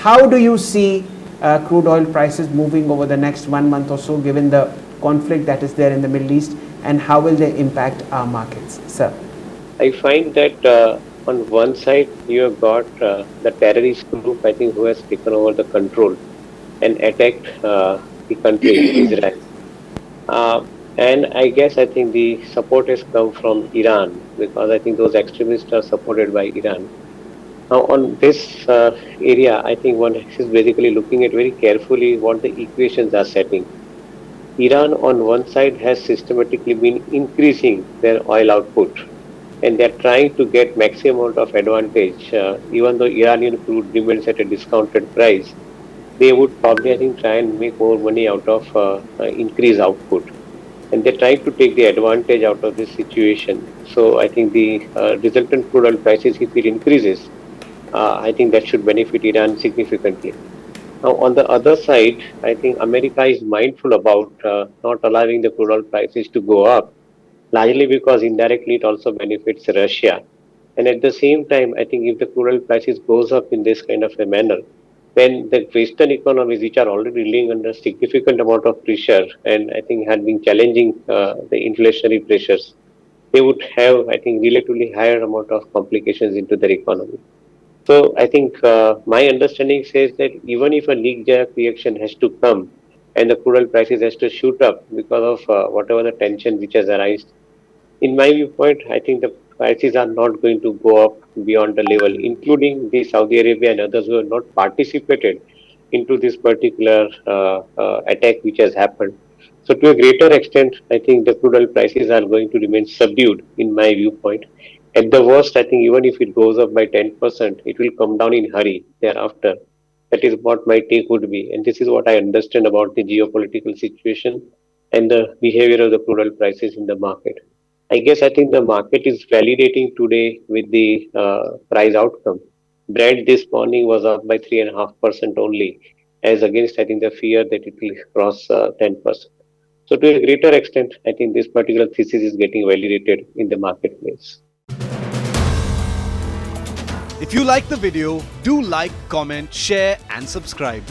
How do you see crude oil prices moving over the next 1 month or so, given the conflict that is there in the Middle East, and how will they impact our markets, sir? I find that on one side you have got the terrorist group, I think, who has taken over the control and attacked the country, Israel. Uh, and I think the support has come from Iran because I think those extremists are supported by Iran. Now, on this area, I think one is basically looking at very carefully what the equations are setting. Iran, on one side, has systematically been increasing their oil output, and they're trying to get maximum amount of advantage. Even though Iranian crude remains at a discounted price, they would probably, I think, try and make more money out of increased output. And they're trying to take the advantage out of this situation. So I think the resultant crude oil prices, if it increases, I think that should benefit Iran significantly. Now, on the other side, I think America is mindful about not allowing the crude oil prices to go up, largely because indirectly it also benefits Russia. And at the same time, I think if the crude oil prices goes up in this kind of a manner, then the Western economies, which are already laying under significant amount of pressure and I think had been challenging the inflationary pressures, they would have, I think, relatively higher amount of complications into their economy. So I think my understanding says that even if a knee-jerk reaction has to come and the crude oil prices has to shoot up because of whatever the tension which has arisen, in my viewpoint, I think the prices are not going to go up beyond the level, including the Saudi Arabia and others who have not participated into this particular attack which has happened. So, to a greater extent, I think the crude oil prices are going to remain subdued, in my viewpoint. At the worst, I think even if it goes up by 10%, it will come down in hurry thereafter. That is what my take would be, and this is what I understand about the geopolitical situation and the behavior of the crude oil prices in the market. I think the market is validating today with the price outcome. Brent this morning was up by 3.5% only, as against I think the fear that it will cross 10%. So to a greater extent, I think this particular thesis is getting validated in the marketplace. If you like the video, do like, comment, share and subscribe.